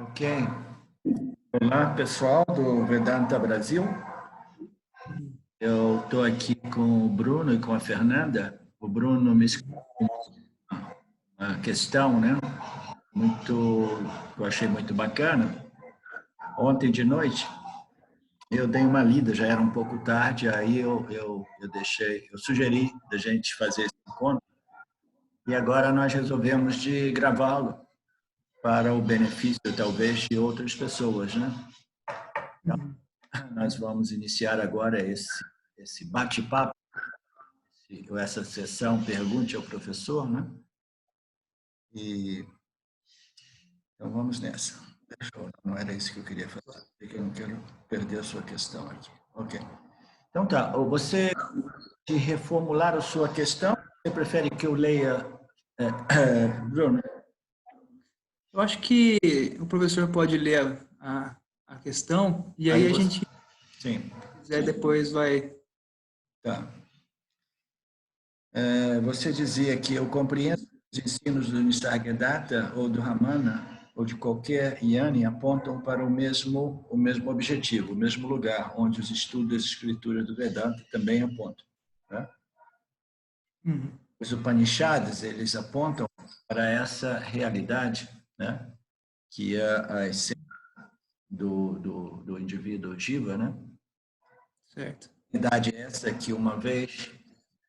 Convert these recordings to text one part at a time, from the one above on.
Ok. Olá, pessoal do Vedanta Brasil. Eu estou aqui com o Bruno e com a Fernanda. O Bruno me escreveu uma questão, né? Eu achei muito bacana. Ontem de noite, eu dei uma lida, já era um pouco tarde, aí eu sugeri da gente fazer esse encontro, e agora nós resolvemos de gravá-lo para o benefício, talvez, de outras pessoas, né? Então, nós vamos iniciar agora esse bate-papo, essa sessão Pergunte ao Professor, né? Então, vamos nessa. Não era isso que eu queria fazer, porque eu não quero perder a sua questão aqui. Ok. Então, tá. Você de reformular a sua questão, você prefere que eu leia, Bruno? Eu acho que o professor pode ler a questão e aí a gente, sim, quiser, depois vai... Tá. Você dizia que eu compreendo os ensinos do Nisargadatta ou do Ramana ou de qualquer Yanni apontam para o mesmo objetivo, o mesmo lugar onde os estudos das escrituras do Vedanta também apontam, né? Os Upanishads, eles apontam para essa realidade, né? Que é a essência do indivíduo Jiva, né? Certo. Realidade essa que, uma vez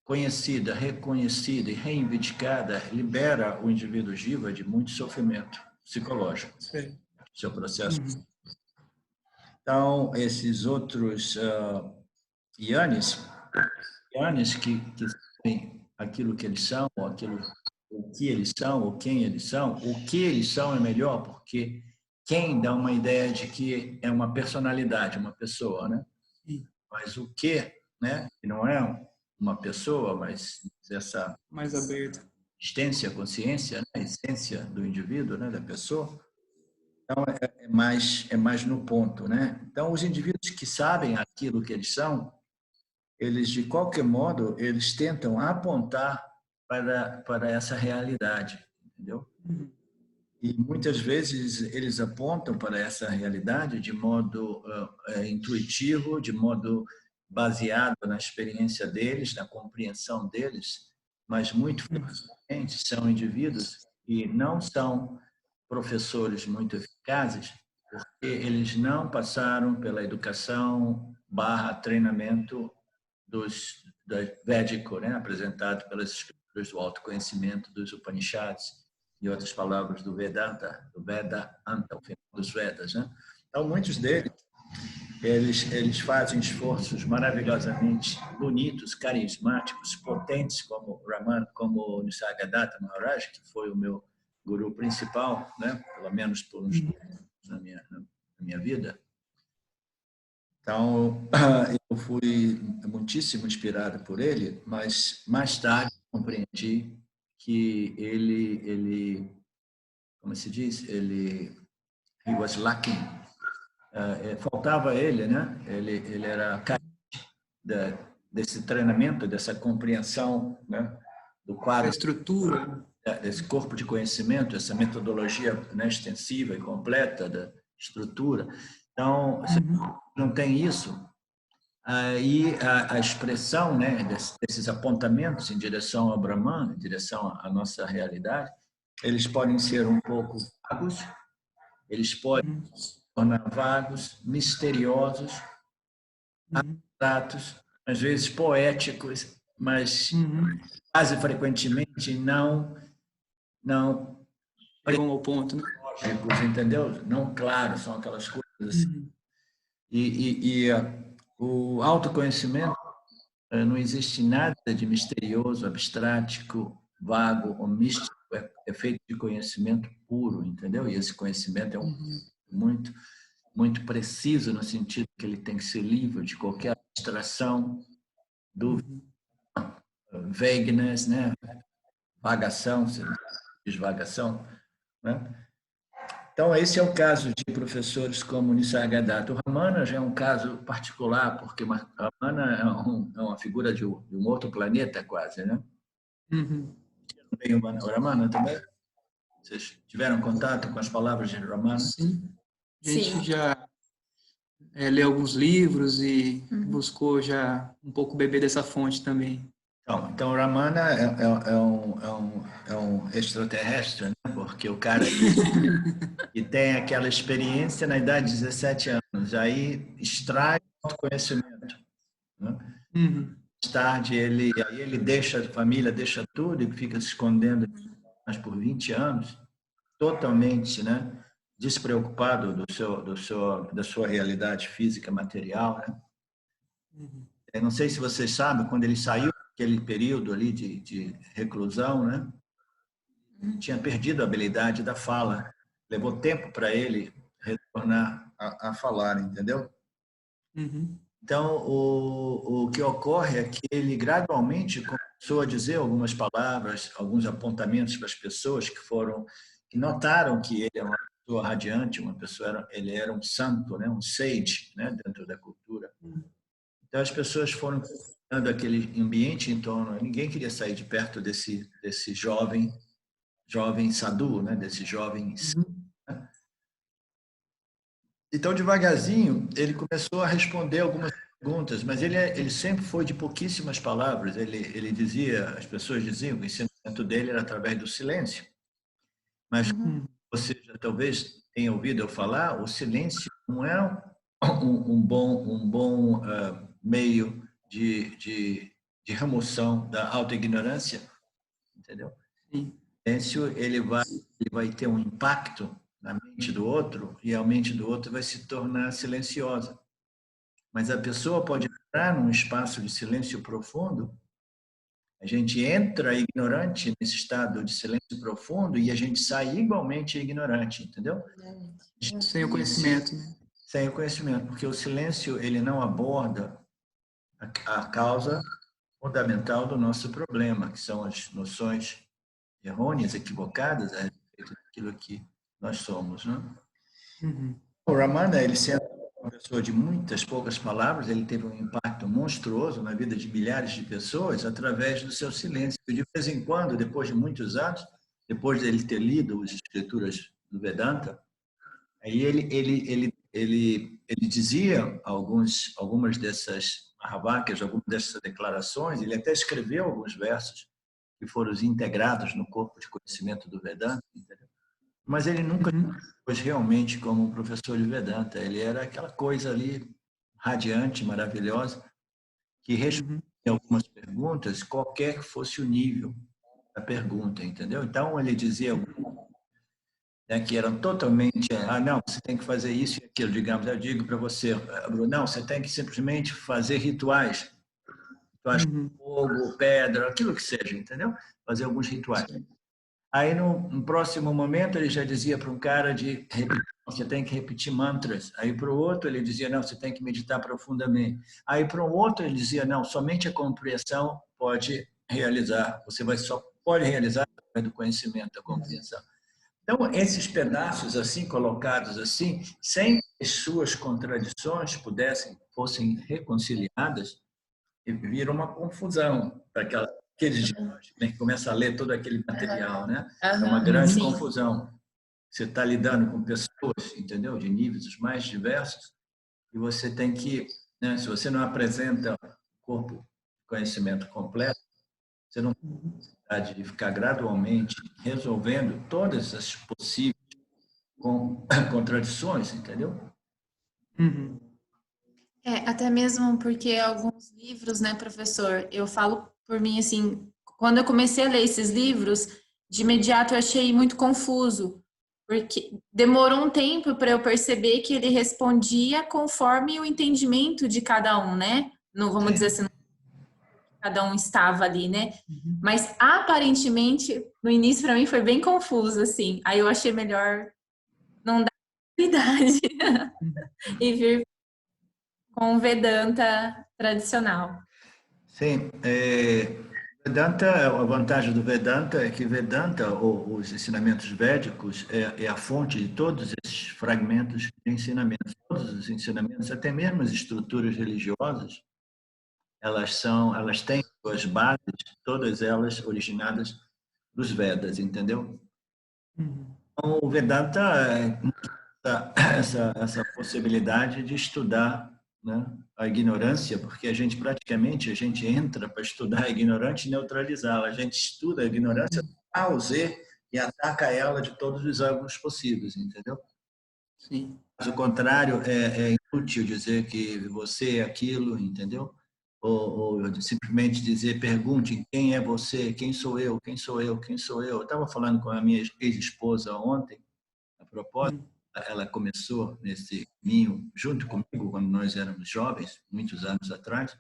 conhecida, reconhecida e reivindicada, libera o indivíduo Jiva de muito sofrimento psicológico, Certo. seu processo. Então, esses outros yanis que sabem aquilo que eles são, ou o que eles são, ou quem eles são, o que eles são é melhor, porque quem dá uma ideia de que é uma personalidade, uma pessoa, né? Mas o que, né? Que não é uma pessoa, mas essa Mais aberto. existência, consciência, né? A essência do indivíduo, né? Da pessoa. Então, é mais no ponto, né? Então, os indivíduos que sabem aquilo que eles são, eles, de qualquer modo, eles tentam apontar para essa realidade, entendeu? E muitas vezes eles apontam para essa realidade de modo intuitivo, de modo baseado na experiência deles, na compreensão deles, mas muito frequentemente são indivíduos que não são professores muito eficazes porque eles não passaram pela educação / treinamento da védico, né, apresentado pelas escrituras do autoconhecimento dos Upanishads e outras palavras do Vedanta, do Vedanta, o final dos Vedas, né? Então, muitos deles, eles fazem esforços maravilhosamente bonitos, carismáticos, potentes, como Raman, como Nisargadatta Maharaj, que foi o meu guru principal, né? Pelo menos por uns na minha vida. Então, eu fui muitíssimo inspirado por ele, mas mais tarde compreendi que ele como se diz, he was lacking, faltava ele, né? Ele era carente desse treinamento, dessa compreensão, né? Do quadro, da estrutura, desse corpo de conhecimento, essa metodologia, né, extensiva e completa da estrutura. Então, se não tem isso, aí a expressão, né, desses apontamentos em direção ao Brahman, em direção à nossa realidade, eles podem ser um pouco vagos, eles podem se tornar vagos, misteriosos, abstratos, às vezes poéticos, mas quase frequentemente não chegam ao ponto, né? lógicos, entendeu? Não claros, são aquelas coisas assim. O autoconhecimento, não existe nada de misterioso, abstrático, vago ou místico. É feito de conhecimento puro, entendeu? E esse conhecimento é muito preciso no sentido que ele tem que ser livre de qualquer abstração, dúvida, vagueness, né? Vagação, desvagação, né? Então, esse é o caso de professores como Nisargadatta. O Ramana já é um caso particular, porque Ramana é uma figura de um outro planeta, quase, né? Tem o Ramana também? Vocês tiveram contato com as palavras de Ramana? Sim. A gente Sim. já leu alguns livros e buscou já um pouco beber dessa fonte também. Então Ramana é um extraterrestre, né? Porque o cara que tem aquela experiência na idade de 17 anos, aí extrai autoconhecimento, né? Mais tarde ele deixa a família, deixa tudo e fica se escondendo mas por 20 anos, totalmente, né, despreocupado da sua realidade física material, né? Eu não sei se vocês sabem, quando ele saiu daquele período ali de reclusão, né, tinha perdido a habilidade da fala. Levou tempo para ele retornar a falar, entendeu? Então, o que ocorre é que ele gradualmente começou a dizer algumas palavras, alguns apontamentos para as pessoas que notaram que ele era uma pessoa radiante, ele era um santo, né, um sage, né, dentro da cultura. Então, as pessoas foram dando aquele ambiente em torno, ninguém queria sair de perto desse jovem sadhu, né, desse jovem. Então, devagarzinho, ele começou a responder algumas perguntas, mas ele sempre foi de pouquíssimas palavras. Ele dizia, as pessoas diziam que o ensinamento dele era através do silêncio. Mas você já talvez tenha ouvido eu falar, o silêncio não é um bom meio de remoção da autoignorância, entendeu? Sim. O silêncio ele vai ter um impacto na mente do outro e a mente do outro vai se tornar silenciosa. Mas a pessoa pode entrar num espaço de silêncio profundo, a gente entra ignorante nesse estado de silêncio profundo e a gente sai igualmente ignorante, entendeu? Sem o conhecimento, né? Sem o conhecimento, porque o silêncio ele não aborda a causa fundamental do nosso problema, que são as noções errôneas, equivocadas a respeito daquilo que nós somos, né? O Ramana, ele sendo uma pessoa de muitas poucas palavras, ele teve um impacto monstruoso na vida de milhares de pessoas através do seu silêncio. E de vez em quando, depois de muitos anos, depois de ele ter lido as escrituras do Vedanta, aí ele dizia algumas dessas mahavakyas, algumas dessas declarações, ele até escreveu alguns versos que foram integrados no corpo de conhecimento do Vedanta, entendeu? Mas ele nunca foi realmente como um professor de Vedanta. Ele era aquela coisa ali radiante, maravilhosa, que respondia algumas perguntas, qualquer que fosse o nível da pergunta, entendeu? Então ele dizia que eram totalmente, não, você tem que fazer isso e aquilo, digamos, eu digo para você, Bruno, não, você tem que simplesmente fazer rituais com fogo, pedra, aquilo que seja, entendeu? Fazer alguns rituais. Aí, no próximo momento, ele já dizia para um cara você tem que repetir mantras. Aí, para o outro, ele dizia, não, você tem que meditar profundamente. Aí, para o outro, ele dizia, não, somente a compreensão pode realizar. Só pode realizar através do conhecimento, da compreensão. Então, esses pedaços assim, colocados assim, sem que as suas contradições fossem reconciliadas, vira uma confusão para aqueles de nós que começam a ler todo aquele material, né? É uma grande confusão. Você está lidando com pessoas, entendeu? De níveis os mais diversos, e você tem que, né? Se você não apresenta o corpo de conhecimento completo, você não tem necessidade de ficar gradualmente resolvendo todas as possíveis contradições, entendeu? Até mesmo porque alguns livros, né, professor, eu falo por mim, assim, quando eu comecei a ler esses livros, de imediato eu achei muito confuso, porque demorou um tempo para eu perceber que ele respondia conforme o entendimento de cada um, né? Não vamos dizer assim, cada um estava ali, né? Mas aparentemente, no início para mim foi bem confuso, assim. Aí eu achei melhor não dar prioridade e vir com o Vedanta tradicional. Sim, Vedanta, a vantagem do Vedanta é que Vedanta, ou os ensinamentos védicos, é a fonte de todos esses fragmentos de ensinamentos. Todos os ensinamentos, até mesmo as estruturas religiosas, elas têm suas bases, todas elas originadas dos Vedas, entendeu? Então, o Vedanta essa possibilidade de estudar, né, a ignorância, porque a gente entra para estudar a ignorância e neutralizá-la. A gente estuda a ignorância A ao Z e ataca ela de todos os ângulos possíveis, entendeu? Sim. Caso contrário, é inútil dizer que você é aquilo, entendeu? Ou simplesmente dizer, pergunte quem é você, quem sou eu, quem sou eu, quem sou eu. Eu estava falando com a minha ex-esposa ontem, a propósito, ela começou nesse caminho junto comigo quando nós éramos jovens, muitos anos atrás.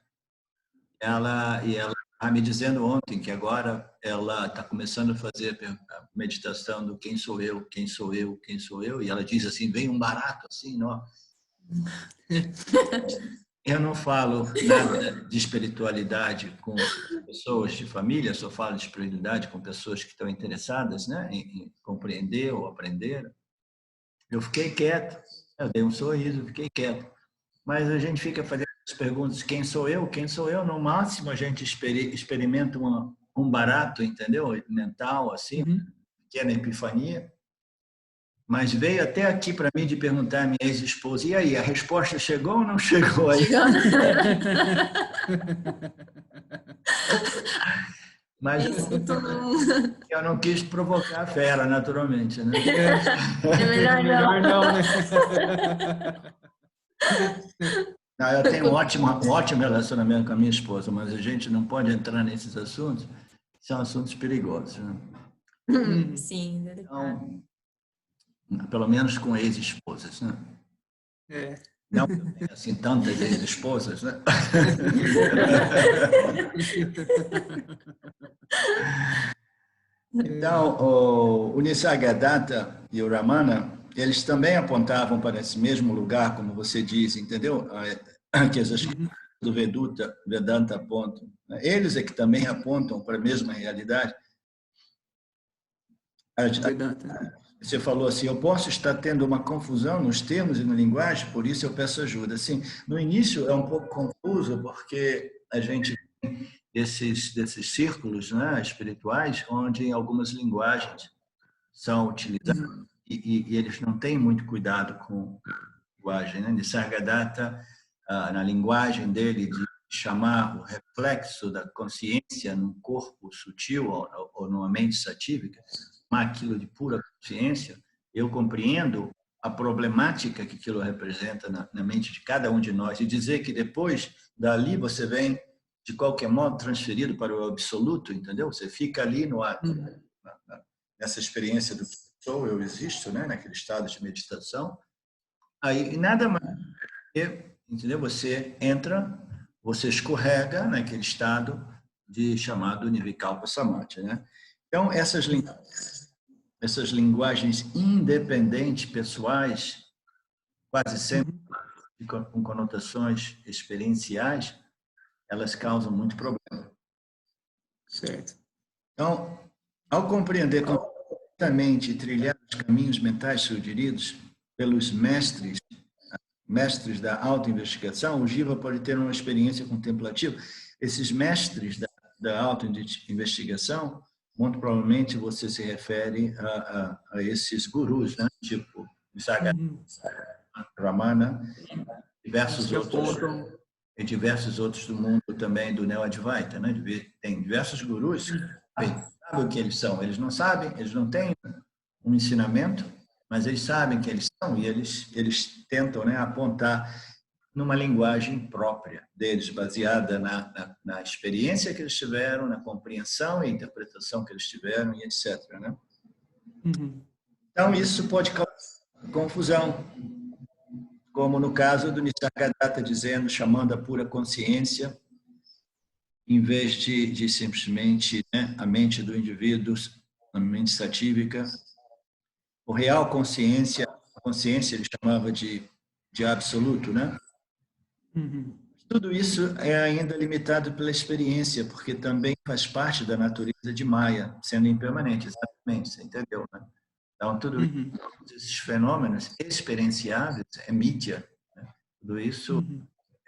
Ela estava me dizendo ontem que agora ela está começando a fazer a meditação do quem sou eu, quem sou eu, quem sou eu. E ela diz assim, vem um barato assim, não. Eu não falo nada de espiritualidade com pessoas de família, só falo de espiritualidade com pessoas que estão interessadas, né, em compreender ou aprender. Eu fiquei quieto, eu dei um sorriso, fiquei quieto. Mas a gente fica fazendo as perguntas, quem sou eu? Quem sou eu? No máximo a gente experimenta um barato, entendeu? Mental, assim, pequena epifania. Mas veio até aqui para mim de perguntar à minha ex-esposa, e aí, a resposta chegou ou não chegou aí? Mas eu não quis provocar a fera, naturalmente, né? É melhor não, né? Não, eu tenho um ótimo relacionamento com a minha esposa, mas a gente não pode entrar nesses assuntos, são assuntos perigosos, né? Sim, então, pelo menos com ex-esposas, né? Não que eu tenha assim tantas ex-esposas, né? Então, o Nisargadatta e o Ramana, eles também apontavam para esse mesmo lugar, como você diz, entendeu? Que as escrituras do Vedanta apontam. Eles é que também apontam para a mesma realidade. Você falou assim, eu posso estar tendo uma confusão nos termos e na linguagem, por isso eu peço ajuda. Assim, no início é um pouco confuso, porque a gente tem desses círculos, né, espirituais, onde algumas linguagens são utilizadas e eles não têm muito cuidado com a linguagem. Né? Nisargadatta, na linguagem dele, de chamar o reflexo da consciência num corpo sutil ou numa mente satívica, aquilo de pura consciência, eu compreendo a problemática que aquilo representa na mente de cada um de nós e dizer que depois dali você vem de qualquer modo transferido para o absoluto, entendeu? Você fica ali nessa experiência do que sou, eu existo, né? Naquele estado de meditação. Aí nada mais, entendeu? Você entra, você escorrega naquele estado de chamado Nirvikalpa Samadhi, né? Então essas linguagens independentes, pessoais, quase sempre com conotações experienciais, elas causam muito problema. Certo. Então, ao compreender completamente e trilhar os caminhos mentais sugeridos pelos mestres da autoinvestigação, o Jiva pode ter uma experiência contemplativa. Esses mestres da autoinvestigação, muito provavelmente você se refere a esses gurus, né? Tipo Ramana, diversos outros do mundo também do Neo-Advaita, né? Tem diversos gurus que sabem o que eles são. Eles não sabem, eles não têm um ensinamento, mas eles sabem que eles são e eles tentam, né, apontar numa linguagem própria deles, baseada na experiência que eles tiveram, na compreensão e interpretação que eles tiveram e etc. Né? Então, isso pode causar confusão, como no caso do Nisargadatta dizendo, chamando a pura consciência, em vez de simplesmente, né, a mente do indivíduo, a mente satívica. O real consciência, a consciência ele chamava de absoluto, né? Tudo isso é ainda limitado pela experiência, porque também faz parte da natureza de Maya, sendo impermanente, exatamente, você entendeu, né? Então, tudo isso, esses fenômenos experienciáveis é mídia, né? Tudo isso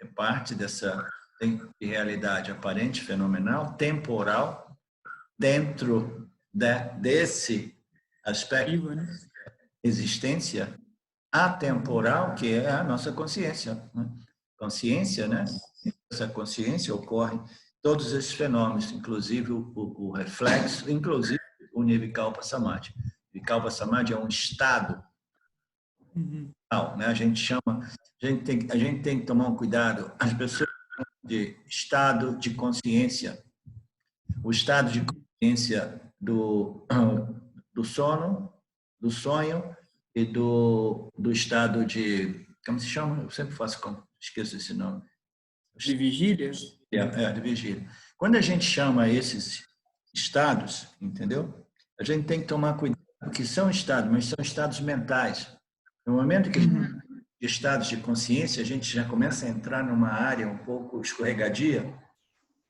é parte dessa realidade aparente, fenomenal, temporal, dentro desse aspecto Viva, né? existência atemporal, que é a nossa consciência, né? Consciência, né? Essa consciência ocorre todos esses fenômenos, inclusive o reflexo, inclusive o Nirvikalpa Samadhi. Nirvikalpa Samadhi é um estado, né? A gente chama, a gente tem que tomar um cuidado. As pessoas chamam de estado de consciência. O estado de consciência do sono, do sonho e do estado de, como se chama? Eu sempre esqueço esse nome. De vigília? De vigília. Quando a gente chama esses estados, entendeu? A gente tem que tomar cuidado, porque são estados, mas são estados mentais. No momento que a gente tem estados de consciência, a gente já começa a entrar numa área um pouco escorregadia.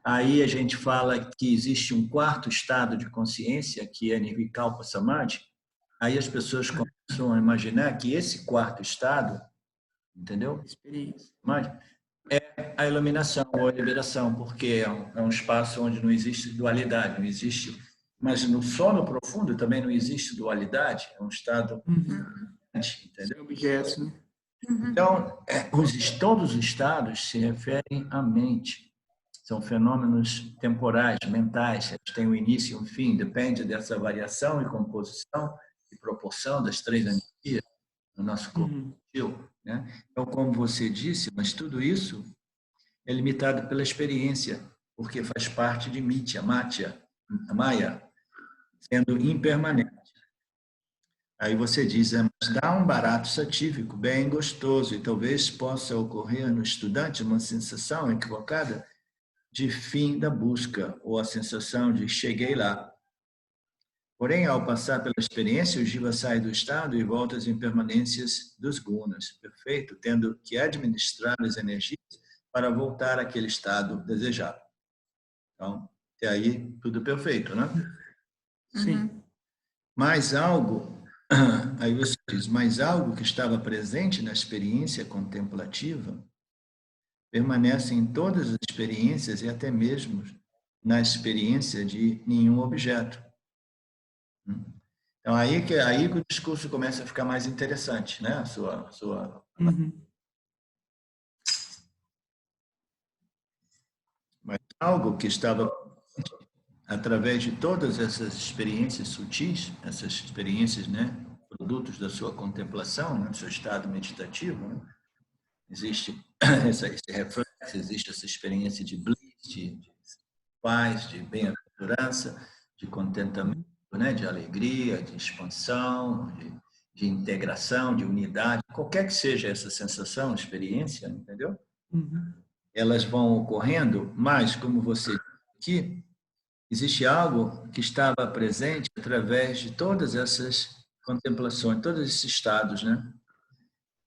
Aí a gente fala que existe um quarto estado de consciência, que é Nirvikalpa Samadhi. Aí as pessoas começam a imaginar que esse quarto estado, entendeu? Experiência. É a iluminação ou a liberação, porque é um espaço onde não existe dualidade, não existe. Mas no sono profundo também não existe dualidade, é um estado, entendeu? Objetos, né? Então, todos os estados se referem à mente. São fenômenos temporais, mentais, eles têm um início e um fim, depende dessa variação e composição e proporção das três energias no nosso corpo, né? Então, como você disse, mas tudo isso é limitado pela experiência, porque faz parte de Mitya, Maya, sendo impermanente. Aí você diz, mas dá um barato satívico bem gostoso e talvez possa ocorrer no estudante uma sensação equivocada de fim da busca, ou a sensação de cheguei lá. Porém, ao passar pela experiência, o jiva sai do estado e volta às impermanências dos gunas, perfeito, tendo que administrar as energias para voltar àquele estado desejado. Então, até aí, tudo perfeito, né? Sim. Mas algo, aí você diz, mas algo que estava presente na experiência contemplativa permanece em todas as experiências e até mesmo na experiência de nenhum objeto. Então, aí que o discurso começa a ficar mais interessante, né? Mas algo que estava através de todas essas experiências sutis, essas experiências, né, produtos da sua contemplação, né, do seu estado meditativo, né? Existe esse reflexo, existe essa experiência de bliss, de paz, de bem-aventurança, de contentamento, né, de alegria, de expansão, de integração, de unidade, qualquer que seja essa sensação, experiência, entendeu? Elas vão ocorrendo, mas, como você disse aqui, existe algo que estava presente através de todas essas contemplações, todos esses estados, né?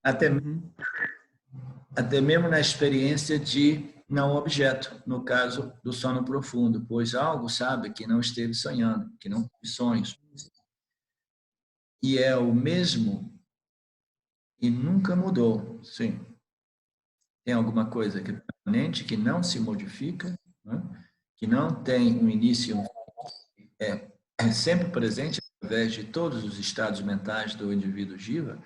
Até mesmo na experiência de não objeto, no caso do sono profundo, pois algo sabe que não esteve sonhando, que não teve sonhos. E é o mesmo e nunca mudou, sim. Tem alguma coisa que é permanente, que não se modifica, né? Que não tem um início e um fim, é sempre presente através de todos os estados mentais do indivíduo jiva,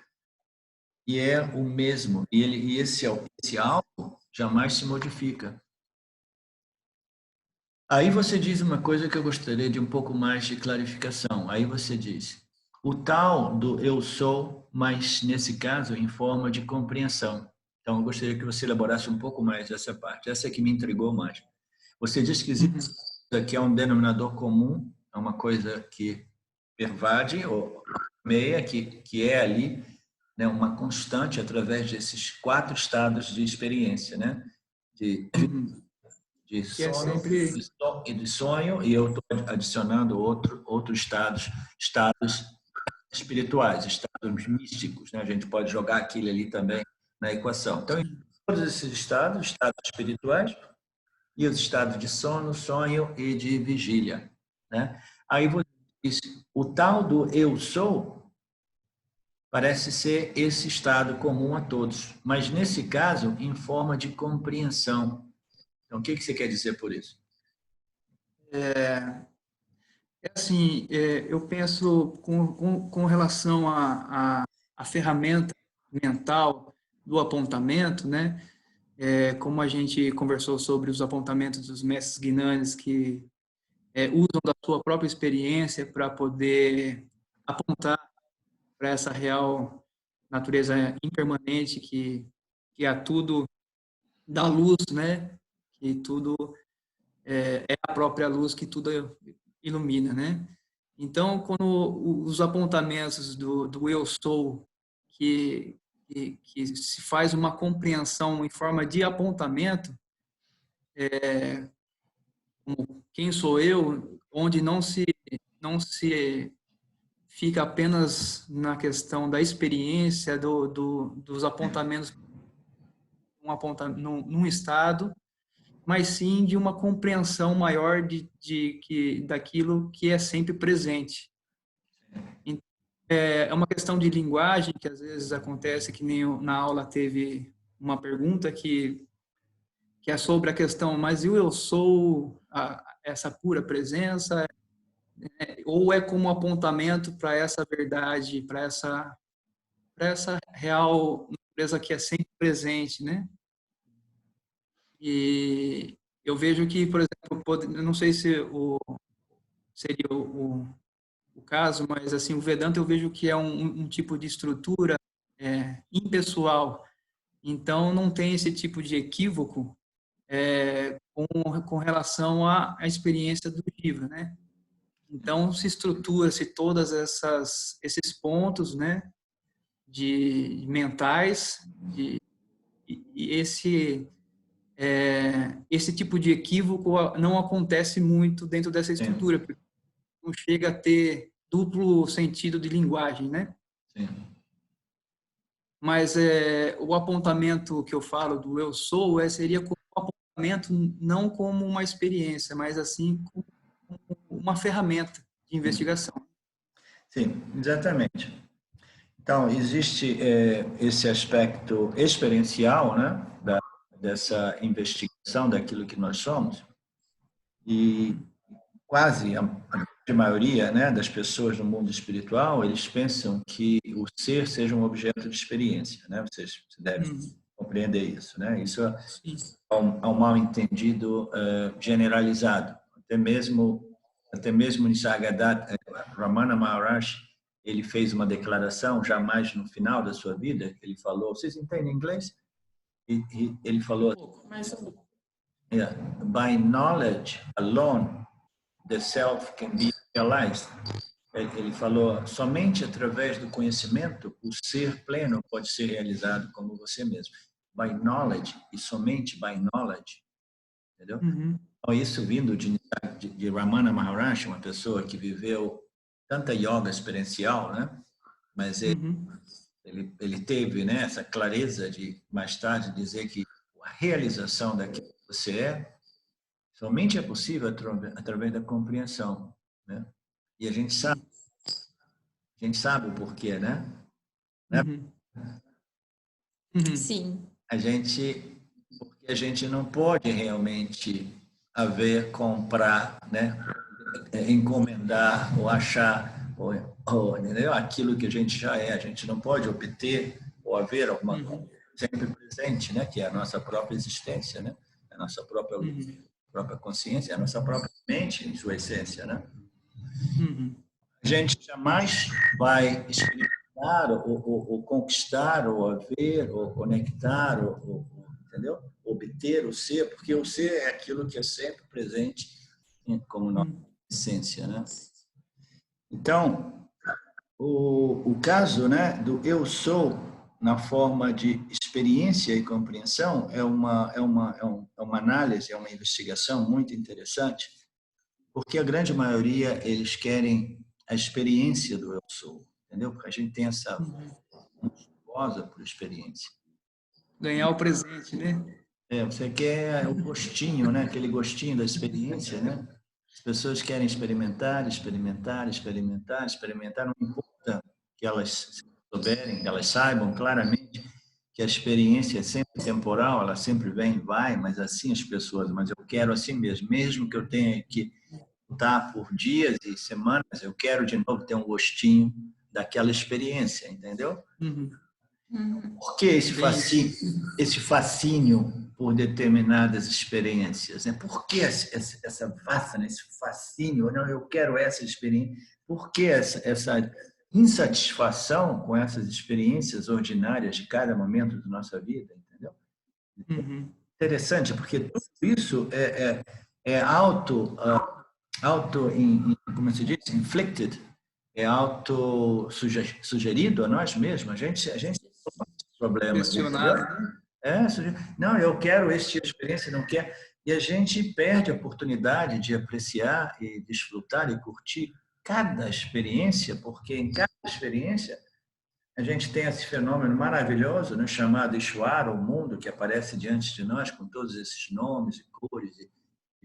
e é o mesmo, e esse algo jamais se modifica. Aí você diz uma coisa que eu gostaria de um pouco mais de clarificação. Aí você diz, o tal do eu sou, mas nesse caso em forma de compreensão. Então eu gostaria que você elaborasse um pouco mais essa parte. Essa é que me intrigou mais. Você diz que existe que é um denominador comum, é uma coisa que pervade ou meia, que é ali, né, uma constante através desses 4 estados de experiência, né? De sonho, e eu estou adicionando outros estados espirituais, estados místicos, né? A gente pode jogar aquilo ali também na equação. Então, em todos esses estados espirituais e os estados de sono, sonho e de vigília, né? Aí você diz, o tal do eu sou parece ser esse estado comum a todos, mas nesse caso em forma de compreensão. Então, o que você quer dizer por isso? É assim, eu penso com relação à ferramenta mental do apontamento, né? Como a gente conversou sobre os apontamentos dos mestres guinanes que usam da sua própria experiência para poder apontar para essa real natureza impermanente que é tudo da luz, né? Que tudo é a própria luz que tudo ilumina, né? Então, quando os apontamentos do eu sou, que se faz uma compreensão em forma de apontamento, como quem sou eu, onde não se fica apenas na questão da experiência dos apontamentos num estado, mas sim de uma compreensão maior daquilo que é sempre presente. É uma questão de linguagem que às vezes acontece, que nem na aula teve uma pergunta que é sobre a questão, mas eu sou essa pura presença, ou é como apontamento para essa verdade, para essa real natureza que é sempre presente, né? E eu vejo que, por exemplo, eu não sei se seria o caso, mas assim, o Vedanta eu vejo que é um tipo de estrutura impessoal. Então, não tem esse tipo de equívoco com relação à experiência do livro, né? Então, se estrutura-se todas esses pontos, né, de mentais, e esse tipo de equívoco não acontece muito dentro dessa Sim, estrutura, porque não chega a ter duplo sentido de linguagem, né? sim. Mas o apontamento que eu falo do eu sou seria como um apontamento não como uma experiência, mas assim como uma ferramenta de investigação. Sim, exatamente. Então, existe esse aspecto experiencial, né, dessa investigação daquilo que nós somos, e quase a maioria, né, das pessoas no mundo espiritual, eles pensam que o ser seja um objeto de experiência, né? Você deve compreender isso, né? Isso Sim. é um mal-entendido generalizado. Até mesmo Nisargadatta, Ramana Maharaj, ele fez uma declaração, jamais no final da sua vida, ele falou, vocês entendem inglês? Ele falou, yeah, by knowledge alone, the self can be realized. Ele falou, somente através do conhecimento, o ser pleno pode ser realizado como você mesmo. By knowledge, e somente by knowledge, entendeu? Uhum. Então, isso vindo de Ramana Maharshi, uma pessoa que viveu tanta yoga experiencial, né? Mas ele teve, né, essa clareza de, mais tarde, dizer que a realização daquilo que você somente é possível através da compreensão, né? E a gente sabe o porquê, né? Uhum. Uhum. Sim. Porque a gente não pode realmente comprar, né? Encomendar ou achar entendeu? Aquilo que a gente já é. A gente não pode obter ou haver alguma coisa sempre presente, né? Que é a nossa própria existência, né? A nossa própria consciência, a nossa própria mente em sua essência, né? Uhum. A gente jamais vai experimentar ou conquistar ou haver ou conectar entendeu? Obter o ser, porque o ser é aquilo que é sempre presente como nossa essência, né? Então, o caso, né, do eu sou na forma de experiência e compreensão é uma análise, é uma investigação muito interessante, porque a grande maioria eles querem a experiência do eu sou, entendeu? Porque a gente tem essa ansiosa por experiência. Ganhar o presente, né? Você quer o gostinho, né? Aquele gostinho da experiência, né? As pessoas querem experimentar, experimentar, experimentar, experimentar. Não importa que elas souberem, que elas saibam claramente que a experiência é sempre temporal, ela sempre vem e vai, mas assim as pessoas, mas eu quero assim mesmo, mesmo que eu tenha que lutar por dias e semanas, eu quero de novo ter um gostinho daquela experiência, entendeu? Por que esse fascínio por determinadas experiências? Né? Por que essa vassana, esse fascínio? Não, eu quero essa experiência. Por que essa insatisfação com essas experiências ordinárias de cada momento da nossa vida? Entendeu? Interessante, porque tudo isso é como se diz, inflicted, é auto-sugerido a nós mesmos. A gente tem problemas. Não, eu quero esse tipo de experiência, não quero. E a gente perde a oportunidade de apreciar e desfrutar e curtir cada experiência, porque em cada experiência a gente tem esse fenômeno maravilhoso, né, chamado Ishvara, o mundo que aparece diante de nós com todos esses nomes e cores e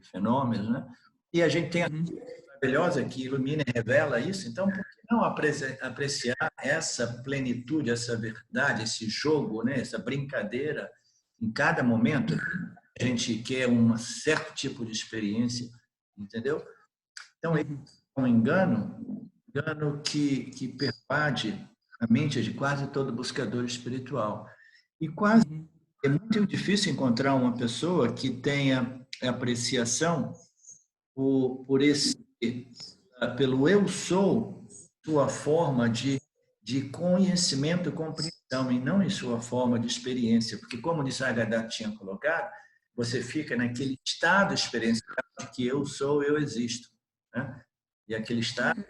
fenômenos, né? E a gente tem a maravilhosa que ilumina e revela isso. Então, por que não apreciar essa plenitude, essa verdade, esse jogo, né? Essa brincadeira em cada momento? A gente quer um certo tipo de experiência, entendeu? Então, é um engano que pervade a mente de quase todo buscador espiritual. E é muito difícil encontrar uma pessoa que tenha apreciação pelo eu sou, sua forma de conhecimento e compreensão, e não em sua forma de experiência. Porque, como o Nisargadatta tinha colocado, você fica naquele estado experiencial de que eu sou, eu existo. Né? E aquele estado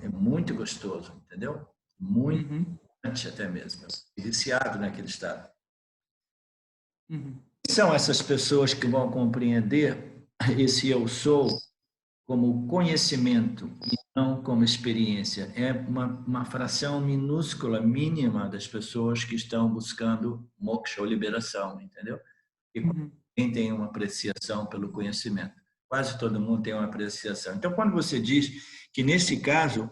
é muito gostoso, entendeu? Muito até mesmo. Viciado naquele estado. São essas pessoas que vão compreender esse eu sou como conhecimento e não como experiência. É uma fração minúscula, mínima das pessoas que estão buscando moksha ou liberação, entendeu? E quem tem uma apreciação pelo conhecimento. Quase todo mundo tem uma apreciação. Então, quando você diz que, nesse caso,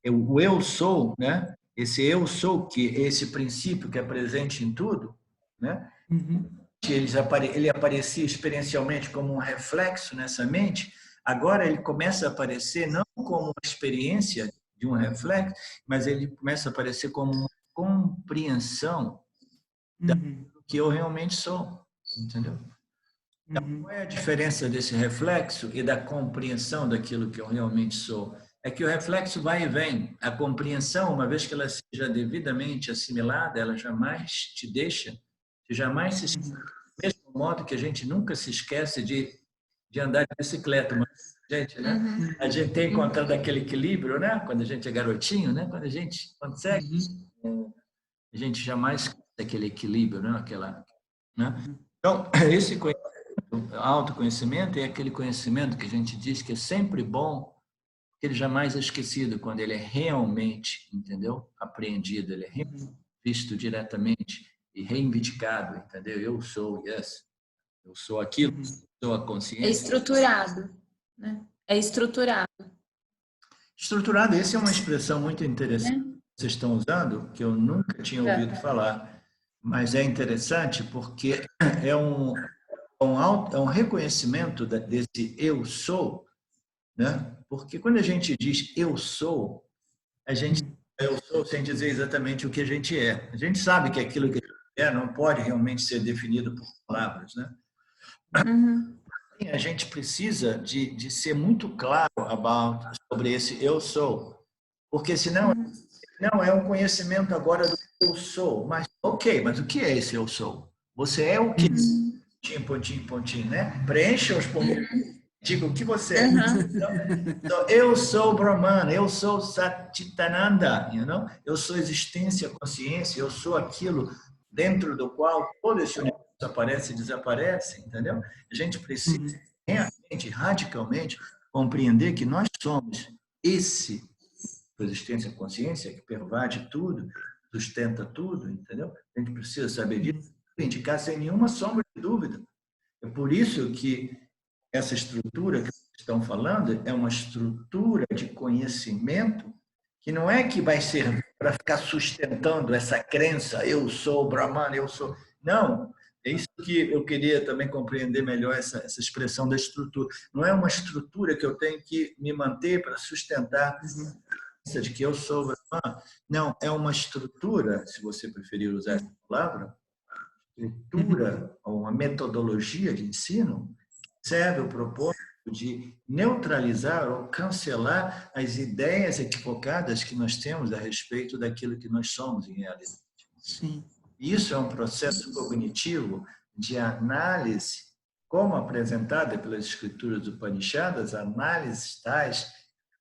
o eu sou, né? Esse eu sou, que esse princípio que é presente em tudo, né? Ele aparecia experiencialmente como um reflexo nessa mente, agora ele começa a aparecer não como uma experiência de um reflexo, mas ele começa a aparecer como uma compreensão daquilo que eu realmente sou, entendeu? Então, qual é a diferença desse reflexo e da compreensão daquilo que eu realmente sou? É que o reflexo vai e vem. A compreensão, uma vez que ela seja devidamente assimilada, ela jamais te deixa, você jamais se esquece. Do mesmo modo que a gente nunca se esquece de andar de bicicleta. Mas, gente, né? A gente tem encontrado aquele equilíbrio, né? Quando a gente é garotinho, né? Quando a gente consegue, a gente jamais esquece aquele equilíbrio, né? Então, esse autoconhecimento é aquele conhecimento que a gente diz que é sempre bom, que ele jamais é esquecido quando ele é realmente, entendeu? Apreendido, ele é visto diretamente e reivindicado, entendeu? Eu sou, eu sou aquilo, sou a consciência. É estruturado, né? É estruturado. Estruturado, essa é uma expressão muito interessante que vocês estão usando, que eu nunca tinha ouvido falar, mas é interessante porque é um reconhecimento desse eu sou, né? Porque quando a gente diz eu sou sem dizer exatamente o que a gente é. A gente sabe que aquilo que a gente é não pode realmente ser definido por palavras, né? A gente precisa de ser muito claro sobre esse eu sou, porque senão não é um conhecimento agora do eu sou, mas ok, mas o que é esse eu sou? Você é o que? Pontinho, pontinho, né? Preencha os pontinhos. Diga o que você é. Então, eu sou Brahman, eu sou Satchitananda, eu sou existência, consciência, eu sou aquilo dentro do qual todo esse universo aparece e desaparece, entendeu? A gente precisa realmente, radicalmente, compreender que nós somos esse existência, consciência que pervade tudo, sustenta tudo, entendeu? A gente precisa saber disso, indicar sem nenhuma sombra de dúvida. É por isso que essa estrutura que vocês estão falando é uma estrutura de conhecimento que não é que vai servir para ficar sustentando essa crença, eu sou Brahman, eu sou... Não, É isso que eu queria também compreender melhor, essa expressão da estrutura. Não é uma estrutura que eu tenho que me manter para sustentar de que eu sou Brahman. Não, é uma estrutura, se você preferir usar essa palavra, estrutura ou uma metodologia de ensino que serve o propósito de neutralizar ou cancelar as ideias equivocadas que nós temos a respeito daquilo que nós somos em realidade. Sim. Isso é um processo cognitivo de análise, como apresentada pelas escrituras do Upanishadas, análises tais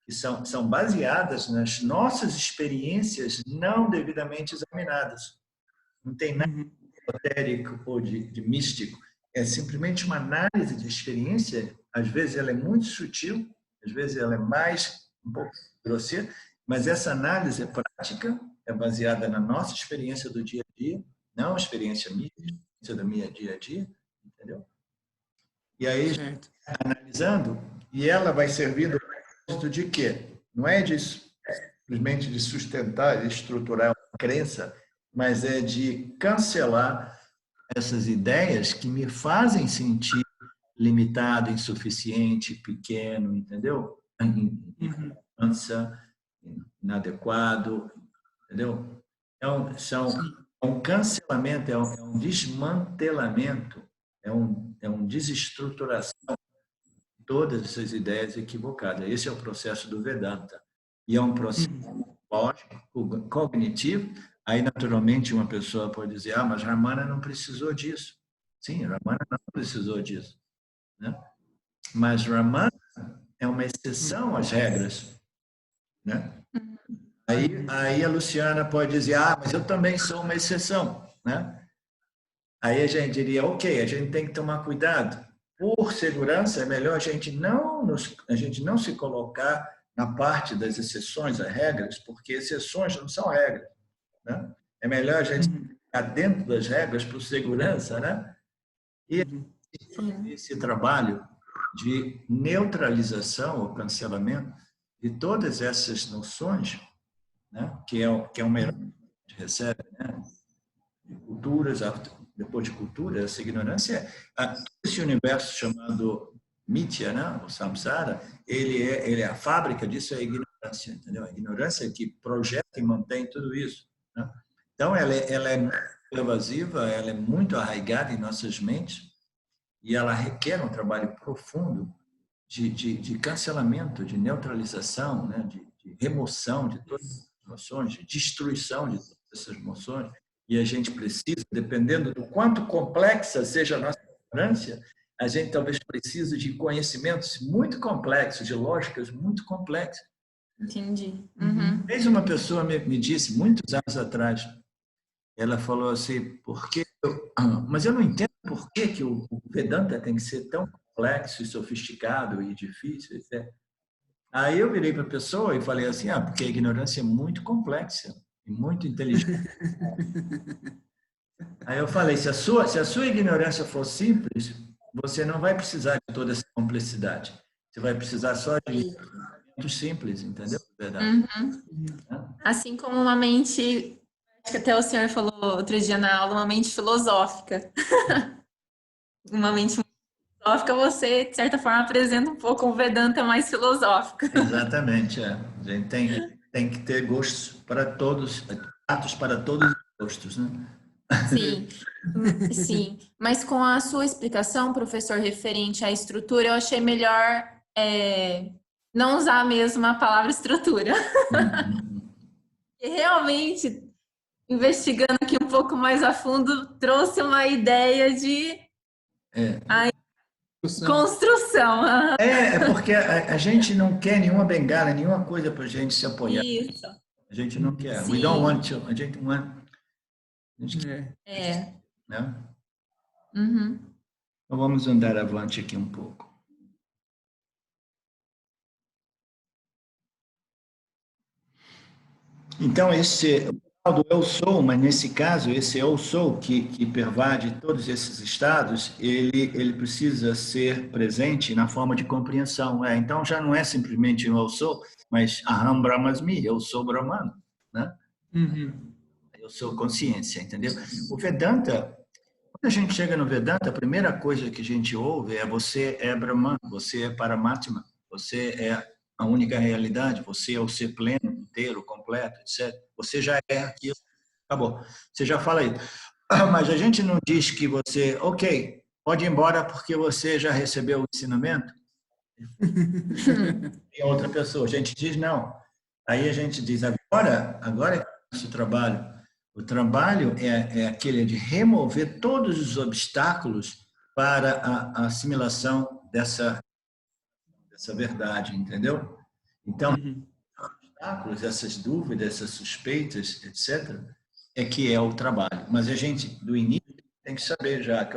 que são baseadas nas nossas experiências não devidamente examinadas. Não tem nada esotérico ou de místico. É simplesmente uma análise de experiência. Às vezes ela é muito sutil, às vezes ela é um pouco grosseira, mas essa análise é prática, é baseada na nossa experiência do dia a dia, não a experiência minha, a experiência da minha dia a dia, entendeu? E aí, analisando, e ela vai servir do propósito de quê? Não é de simplesmente de sustentar, de estruturar uma crença, mas é de cancelar essas ideias que me fazem sentir limitado, insuficiente, pequeno, entendeu? Inadequado, entendeu? Então, é um cancelamento, é um desmantelamento, é um desestruturação de todas essas ideias equivocadas. Esse é o processo do Vedanta. E é um processo lógico, cognitivo. Aí, naturalmente, uma pessoa pode dizer, mas Ramana não precisou disso. Sim, Ramana não precisou disso, né? Mas Ramana é uma exceção às regras, né? Aí a Luciana pode dizer, mas eu também sou uma exceção, né? Aí a gente diria, ok, a gente tem que tomar cuidado. Por segurança, é melhor a gente não se colocar na parte das exceções às regras, porque exceções não são regras, né? É melhor a gente ficar dentro das regras por segurança, né? E esse trabalho de neutralização ou cancelamento de todas essas noções, né? que é uma herança que a gente recebe, né? De culturas, depois de cultura, essa ignorância, esse universo chamado Mithya, né? O samsara, ele é a fábrica disso, é a ignorância, entendeu? A ignorância que projeta e mantém tudo isso, né? Então, ela é muito pervasiva, ela é muito arraigada em nossas mentes e ela requer um trabalho profundo de cancelamento, de neutralização, né? de remoção de todas as emoções, de destruição de todas essas emoções. E a gente precisa, dependendo do quanto complexa seja a nossa ignorância, a gente talvez precise de conhecimentos muito complexos, de lógicas muito complexas. Entendi. Vez uma pessoa me disse, muitos anos atrás, ela falou assim, mas eu não entendo por que o Vedanta tem que ser tão complexo e sofisticado e difícil, etc. Aí eu virei para a pessoa e falei assim, porque a ignorância é muito complexa e muito inteligente. Aí eu falei, se a sua ignorância for simples, você não vai precisar de toda essa complexidade. Você vai precisar só de muito simples, entendeu? Verdade. Assim como uma mente, acho que até o senhor falou outro dia na aula, uma mente filosófica. Uma mente filosófica, você, de certa forma, apresenta um pouco um Vedanta mais filosófico. Exatamente, A gente tem que ter gostos para todos, pratos para todos os gostos, né? Sim, sim. Mas com a sua explicação, professor, referente à estrutura, eu achei melhor não usar mesmo a palavra estrutura. E realmente, investigando aqui um pouco mais a fundo, trouxe uma ideia de construção. É porque a gente não quer nenhuma bengala, nenhuma coisa para a gente se apoiar. Isso. A gente não quer. Sim. We don't want to. A gente não é. A gente quer, né? Então vamos andar avante aqui um pouco. Então, esse do eu sou, mas nesse caso, esse eu sou que pervade todos esses estados, ele precisa ser presente na forma de compreensão. Então, já não é simplesmente um eu sou, mas Aham Brahmasmi, eu sou Brahmano, né? Eu sou consciência, entendeu? O Vedanta Quando a gente chega no Vedanta, a primeira coisa que a gente ouve é você é Brahman, você é Paramatma, você é a única realidade, você é o ser pleno, inteiro, completo, etc. Você já é aquilo. Acabou. Você já fala isso. Mas a gente não diz que você, ok, pode ir embora porque você já recebeu o ensinamento. E outra pessoa, a gente diz não. Aí a gente diz, agora é o nosso trabalho. O trabalho é aquele de remover todos os obstáculos para a assimilação dessa verdade, entendeu? Então, obstáculos, essas dúvidas, essas suspeitas, etc., é que é o trabalho. Mas a gente, do início, tem que saber já que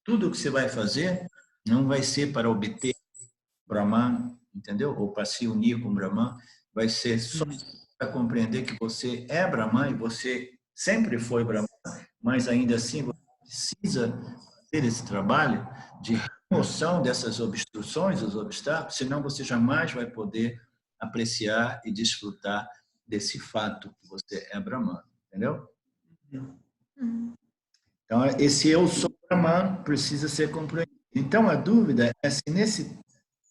tudo o que você vai fazer não vai ser para obter Brahman, entendeu? Ou para se unir com Brahman, vai ser só para compreender que você é Brahman e você sempre foi Brahman, mas ainda assim você precisa fazer esse trabalho de remoção dessas obstruções, os obstáculos, senão você jamais vai poder apreciar e desfrutar desse fato que você é Brahman, entendeu? Então, esse eu sou Brahman precisa ser compreendido. Então, a dúvida é se nesse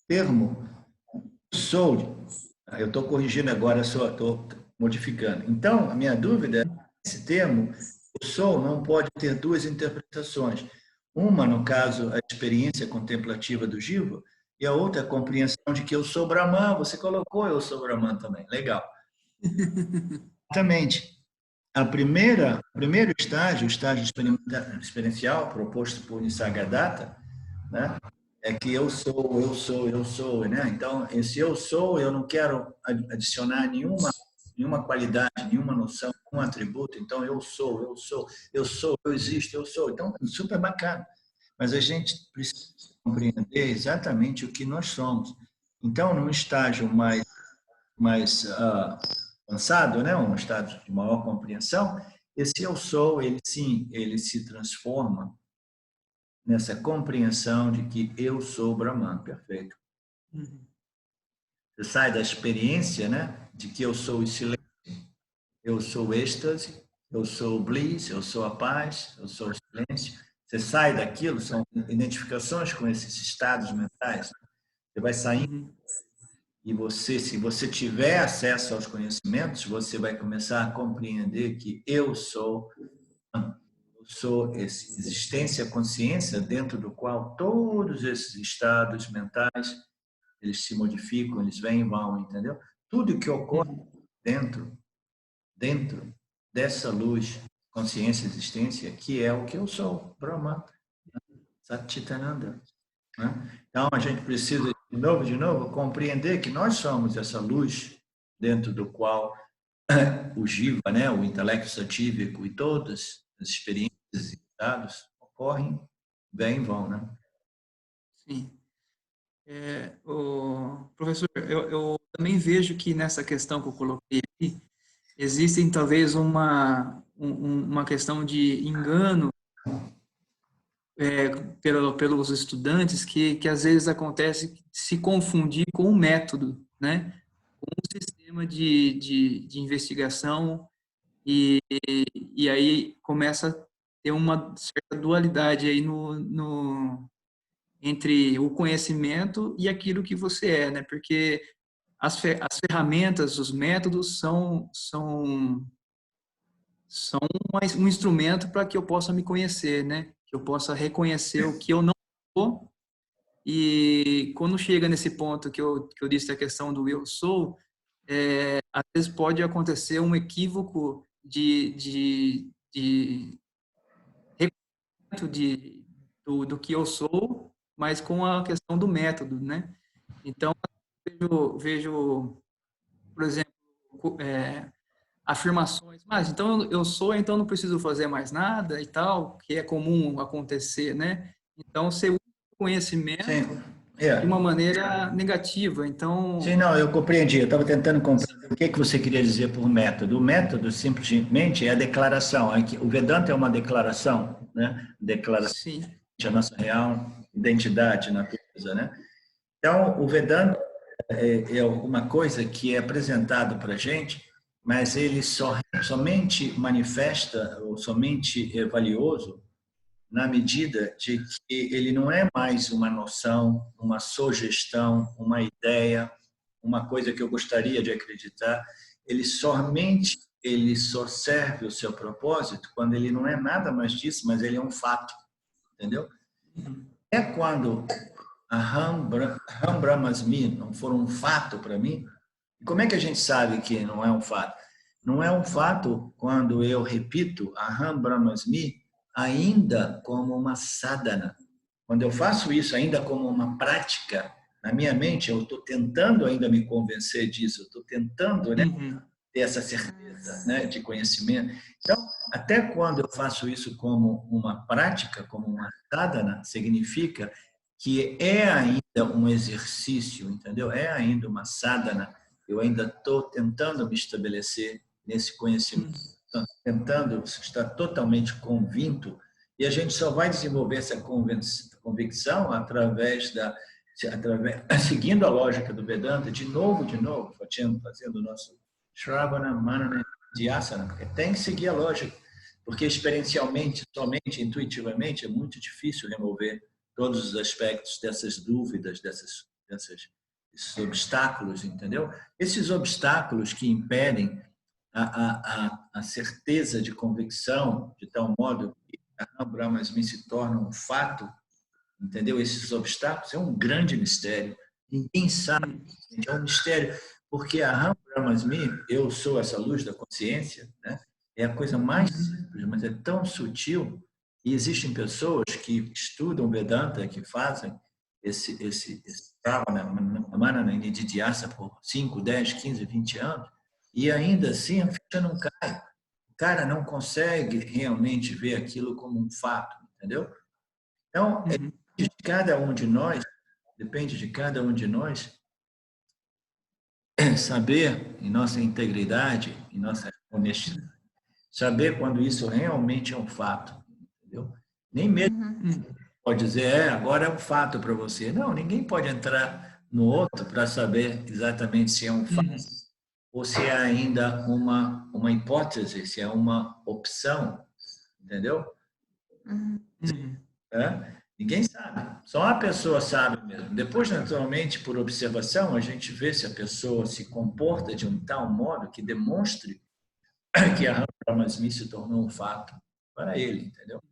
termo sou, eu estou corrigindo agora, estou modificando. Então, a minha dúvida é, esse termo, o sou, não pode ter duas interpretações. Uma, no caso, a experiência contemplativa do Jiva, e a outra, a compreensão de que eu sou Brahman. Você colocou eu sou Brahman também. Legal. Exatamente. O primeiro estágio, o estágio experiencial proposto por Nisargadatta, né? É que eu sou, né? Então, esse eu sou, eu não quero adicionar nenhuma qualidade, nenhuma noção, nenhum atributo. Então, eu sou, eu existo, eu sou. Então, super bacana. Mas a gente precisa compreender exatamente o que nós somos. Então, num estágio mais avançado, né? Um estágio de maior compreensão, esse eu sou, ele se transforma nessa compreensão de que eu sou Brahman, perfeito. Você sai da experiência, né, de que eu sou o silêncio, eu sou o êxtase, eu sou o bliss, eu sou a paz, eu sou o silêncio. Você sai daquilo, são identificações com esses estados mentais. Você vai saindo e se você tiver acesso aos conhecimentos, você vai começar a compreender que eu sou essa existência, consciência, dentro do qual todos esses estados mentais, eles se modificam, eles vêm e vão, entendeu? Tudo que ocorre dentro dessa luz, consciência, existência, que é o que eu sou, Brahma, Satchitananda. Né? Então, a gente precisa, de novo, compreender que nós somos essa luz dentro do qual o Jiva, né, o intelecto satívico e todas as experiências e estados ocorrem, vêm e vão, né? Sim. Professor, eu também vejo que nessa questão que eu coloquei aqui, existem talvez uma questão de engano pelos estudantes que às vezes acontece se confundir com o método, né? Com o sistema de investigação e aí começa a ter uma certa dualidade aí entre o conhecimento e aquilo que você é, né? Porque as ferramentas, os métodos são um instrumento para que eu possa me conhecer, né? Que eu possa reconhecer o que eu não sou. E quando chega nesse ponto que eu disse da questão do eu sou, às vezes pode acontecer um equívoco de reconhecimento do que eu sou, mas com a questão do método, né? Então, vejo por exemplo, afirmações, mas então eu sou, então não preciso fazer mais nada e tal, que é comum acontecer, né? Então, você usa o conhecimento de uma maneira negativa, então... Sim, não, eu compreendi, eu estava tentando compreender o que você queria dizer por método. O método, simplesmente, é a declaração. O Vedanta é uma declaração, né? Declaração da nossa real identidade, natureza, né? Então, o Vedanta é alguma coisa que é apresentado para a gente, mas ele somente manifesta, ou somente é valioso, na medida de que ele não é mais uma noção, uma sugestão, uma ideia, uma coisa que eu gostaria de acreditar. Ele só serve o seu propósito quando ele não é nada mais disso, mas ele é um fato, entendeu? É quando a Ram Brahmasmi não for um fato para mim. Como é que a gente sabe que não é um fato? Não é um fato quando eu repito a Ram Brahmasmi ainda como uma sadhana. Quando eu faço isso ainda como uma prática, na minha mente, eu estou tentando ainda me convencer disso, eu estou tentando, né, ter essa certeza, né, de conhecimento. Então, até quando eu faço isso como uma prática, como uma sadhana, significa que é ainda um exercício, entendeu? É ainda uma sadhana. Eu ainda estou tentando me estabelecer nesse conhecimento, tentando estar totalmente convicto, e a gente só vai desenvolver essa convicção seguindo a lógica do Vedanta, de novo, fazendo o nosso Shravana, Manana, Dhyasana. Tem que seguir a lógica, porque experiencialmente, somente, intuitivamente, é muito difícil remover todos os aspectos dessas dúvidas, desses obstáculos, entendeu? Esses obstáculos que impedem a certeza de convicção, de tal modo que a Brahmasmi se torna um fato, entendeu? Esses obstáculos é um grande mistério. Ninguém sabe, é um mistério, porque a Ram Brahmasmi, eu sou essa luz da consciência, né? É a coisa mais simples, mas é tão sutil. E existem pessoas que estudam Vedanta, que fazem esse Manana Nididhyasa por 5, 10, 15, 20 anos, e ainda assim a ficha não cai. O cara não consegue realmente ver aquilo como um fato, entendeu? Então, de cada um de nós, depende de cada um de nós saber, em nossa integridade, em nossa honestidade, saber quando isso realmente é um fato, entendeu? Nem mesmo pode dizer, agora é um fato para você. Não, ninguém pode entrar no outro para saber exatamente se é um fato ou se é ainda uma hipótese, se é uma opção, entendeu? Ninguém sabe, só a pessoa sabe mesmo. Depois, naturalmente, por observação, a gente vê se a pessoa se comporta de um tal modo que demonstre que a Brahmasmi se tornou um fato para ele, entendeu?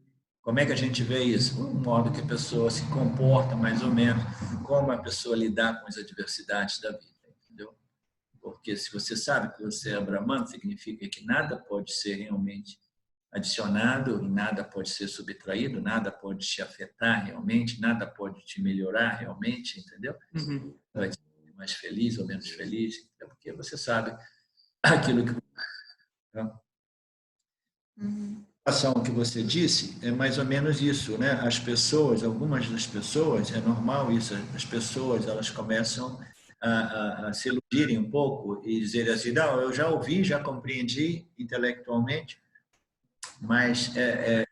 Como é que a gente vê isso? Um modo que a pessoa se comporta, mais ou menos, como a pessoa lidar com as adversidades da vida, entendeu? Porque se você sabe que você é Brahman, significa que nada pode ser realmente adicionado e nada pode ser subtraído, nada pode te afetar realmente, nada pode te melhorar realmente, entendeu? Vai te ser mais feliz ou menos feliz, é porque você sabe aquilo que... A relação que você disse é mais ou menos isso, né? As pessoas, algumas das pessoas, é normal isso, as pessoas elas começam a se iludirem um pouco e dizer assim, não, eu já ouvi, já compreendi intelectualmente, mas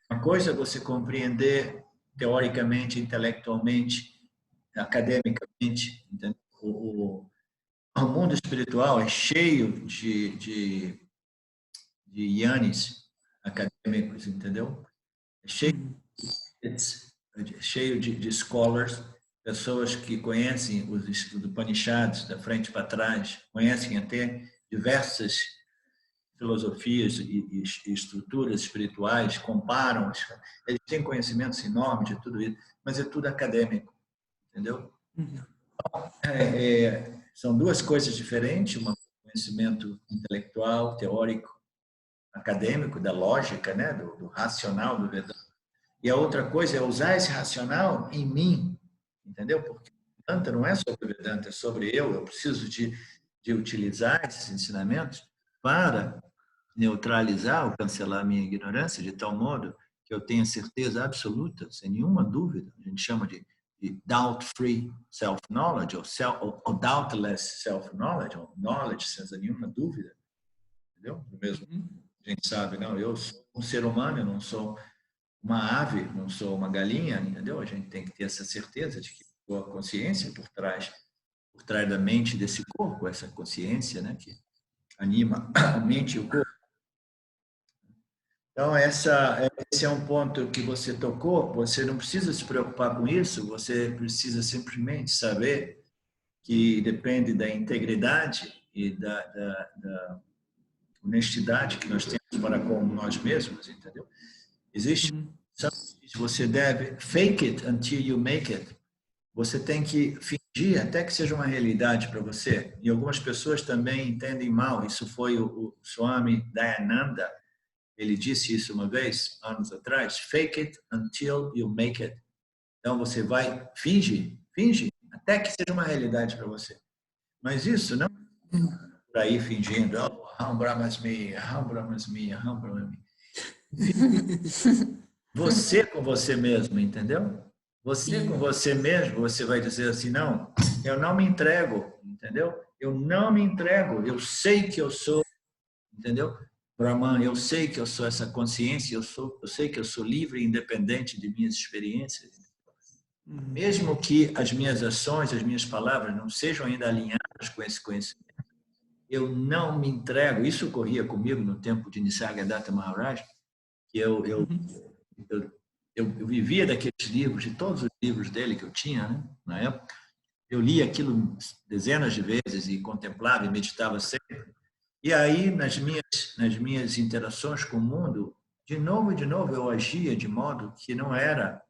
uma coisa é você compreender teoricamente, intelectualmente, academicamente, entendeu? O mundo espiritual é cheio de yanis acadêmicos, entendeu? É cheio de scholars, pessoas que conhecem os Upanishads da frente para trás, conhecem até diversas filosofias e estruturas espirituais, comparam, eles têm conhecimentos enormes de tudo isso, mas é tudo acadêmico, entendeu? São duas coisas diferentes, um conhecimento intelectual, teórico, acadêmico, da lógica, né, do racional do Vedanta, e a outra coisa é usar esse racional em mim, entendeu? Porque o Vedanta não é sobre o Vedanta, é sobre eu preciso de utilizar esses ensinamentos para neutralizar ou cancelar a minha ignorância de tal modo que eu tenha certeza absoluta, sem nenhuma dúvida, a gente chama de doubt-free self-knowledge ou doubtless self-knowledge, ou knowledge sem nenhuma dúvida, entendeu? Mesmo a gente sabe, não, eu sou um ser humano, eu não sou uma ave, não sou uma galinha, entendeu? A gente tem que ter essa certeza de que a consciência por trás da mente desse corpo, essa consciência, né, que anima a mente e o corpo. Então, esse é um ponto que você tocou. Você não precisa se preocupar com isso, você precisa simplesmente saber que depende da integridade e da honestidade que nós temos para com nós mesmos, entendeu? Existe, você deve fake it until you make it. Você tem que fingir até que seja uma realidade para você. E algumas pessoas também entendem mal. Isso foi o Swami Dayananda. Ele disse isso uma vez, anos atrás. Fake it until you make it. Então você vai finge, até que seja uma realidade para você. Mas isso não por aí fingindo, oh, Aham Brahmasmi, Aham Brahmasmi, Aham Brahmasmi. Você com você mesmo, entendeu? Você com você mesmo, você vai dizer assim, não, eu não me entrego, entendeu? Eu não me entrego, eu sei que eu sou, entendeu? Brahman, eu sei que eu sou essa consciência, eu sei que eu sou livre e independente de minhas experiências. Mesmo que as minhas ações, as minhas palavras não sejam ainda alinhadas com esse conhecimento, eu não me entrego. Isso ocorria comigo no tempo de Nisargadatta Maharaj, que eu vivia daqueles livros, de todos os livros dele que eu tinha, né, na época. Eu lia aquilo dezenas de vezes e contemplava e meditava sempre. E aí, nas minhas interações com o mundo, de novo, eu agia de modo que não era,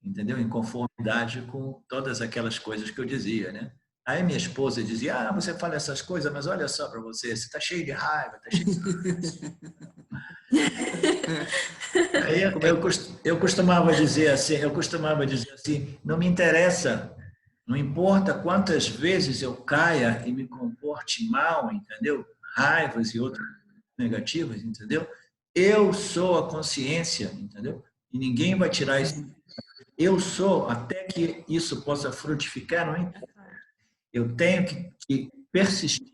entendeu, em conformidade com todas aquelas coisas que eu dizia, né? Aí minha esposa dizia, você fala essas coisas, mas olha só para você está cheio de raiva, está cheio de... Aí eu costumava dizer assim, não me interessa, não importa quantas vezes eu caia e me comporte mal, entendeu? Raivas e outras negativas, entendeu? Eu sou a consciência, entendeu? E ninguém vai tirar isso. Eu sou, até que isso possa frutificar, não importa. Eu tenho que persistir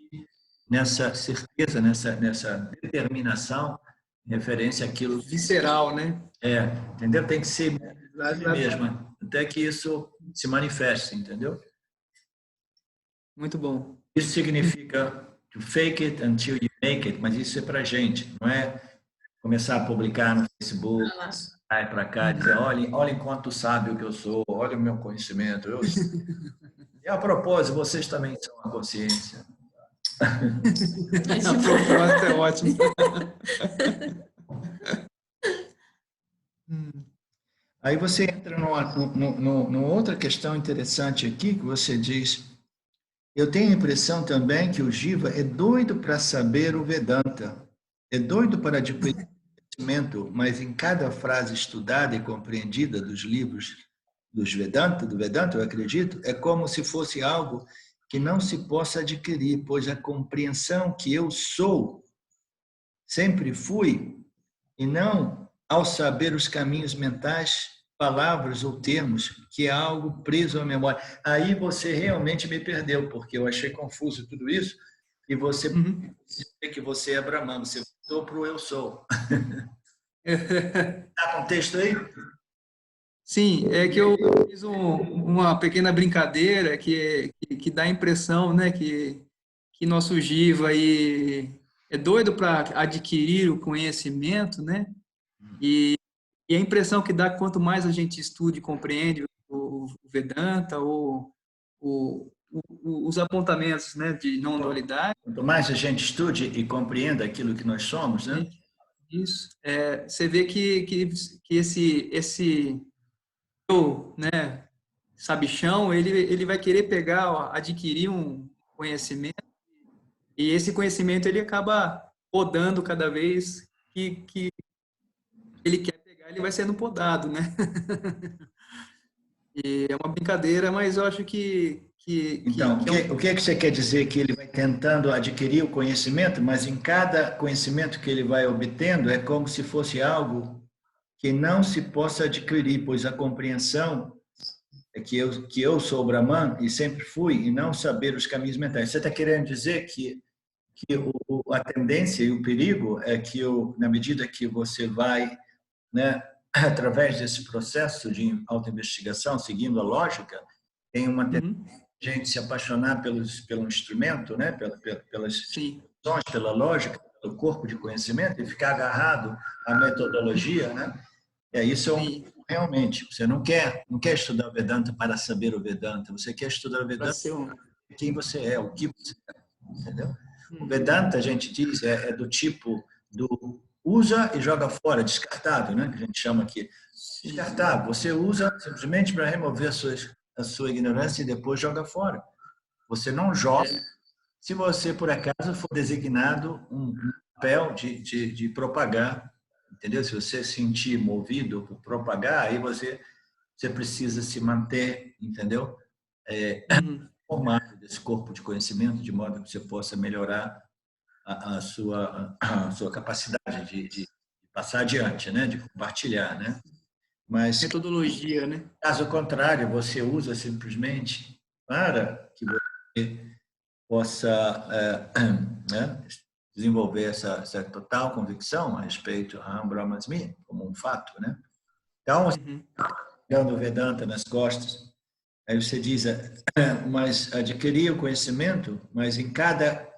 nessa certeza, nessa determinação em referência àquilo visceral, né? Entendeu? Tem que ser mesmo, até que isso se manifeste, entendeu? Muito bom. Isso significa to fake it until you make it, mas isso é para gente, não é começar a publicar no Facebook, sai para cá, dizer, olha quanto sábio que eu sou, olha o meu conhecimento. E a propósito, vocês também são a consciência. A propósito é ótimo. Aí você entra numa outra questão interessante aqui, que você diz, eu tenho a impressão também que o Jiva é doido para saber o Vedanta, é doido para adquirir conhecimento, mas em cada frase estudada e compreendida dos livros do Vedanta, eu acredito, é como se fosse algo que não se possa adquirir, pois a compreensão que eu sou, sempre fui, e não ao saber os caminhos mentais, palavras ou termos, que é algo preso à memória. Aí você realmente me perdeu, porque eu achei confuso tudo isso, e você disse que você é Brahman, você voltou para o eu sou. Está com o texto aí? Sim, é que eu fiz uma pequena brincadeira que dá a impressão, né, que nosso Jiva aí é doido para adquirir o conhecimento, né? E a impressão que dá quanto mais a gente estuda e compreende o Vedanta ou os apontamentos, né, de não dualidade. Quanto mais a gente estude e compreenda aquilo que nós somos, né? Isso. Você vê que esse eu, né, sabichão, ele vai querer pegar, adquirir um conhecimento, e esse conhecimento ele acaba podando cada vez que ele quer pegar, ele vai sendo podado, né? E é uma brincadeira, mas eu acho Então, o que você quer dizer? Que ele vai tentando adquirir o conhecimento, mas em cada conhecimento que ele vai obtendo é como se fosse algo que não se possa adquirir, pois a compreensão é que eu sou Brahman e sempre fui, e não saber os caminhos mentais. Você está querendo dizer que a tendência e o perigo é que na medida que você vai, né, através desse processo de autoinvestigação, seguindo a lógica, tem uma tendência de gente se apaixonar pelo instrumento, né, pelas situações, pela lógica, do corpo de conhecimento e ficar agarrado à metodologia, né? Isso realmente, você não quer estudar o Vedanta para saber o Vedanta, você quer estudar o Vedanta para quem você é, o que você é, entendeu? O Vedanta, a gente diz, é do tipo do usa e joga fora, descartável, né? Que a gente chama aqui. Descartável. Você usa simplesmente para remover a sua ignorância e depois joga fora. Você não joga se você, por acaso, for designado um papel de propagar, entendeu? Se você se sentir movido por propagar, aí você precisa se manter, entendeu? Formado desse corpo de conhecimento, de modo que você possa melhorar a sua capacidade de passar adiante, né? De compartilhar, né? Mas metodologia, né? Caso contrário, você usa simplesmente para que você possa né, desenvolver essa total convicção a respeito a Aham Brahmasmi como um fato, né? Então, pegando o Vedanta nas costas, aí você diz, mas adquirir o conhecimento, mas em cada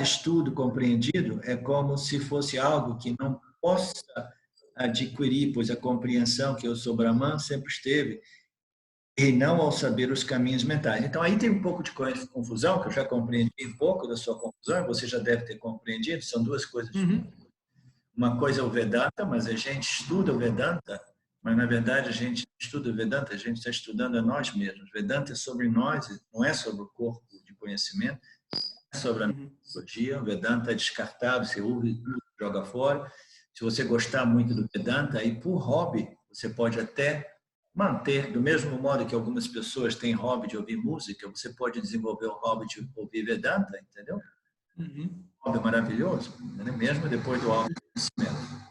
estudo compreendido é como se fosse algo que não possa adquirir, pois a compreensão que eu sou Brahman sempre esteve, e não ao saber os caminhos mentais. Então, aí tem um pouco de confusão, que eu já compreendi um pouco da sua confusão, você já deve ter compreendido, são duas coisas. Uma coisa é o Vedanta, mas a gente estuda o Vedanta, mas, na verdade, a gente estuda o Vedanta, a gente está estudando a nós mesmos. Vedanta é sobre nós, não é sobre o corpo de conhecimento, é sobre a metodologia. O Vedanta é descartável, você ouve, joga fora. Se você gostar muito do Vedanta, aí por hobby, você pode até manter, do mesmo modo que algumas pessoas têm hobby de ouvir música, você pode desenvolver o hobby de ouvir Vedanta, entendeu? Hobby maravilhoso, entendeu? Mesmo depois do autoconhecimento.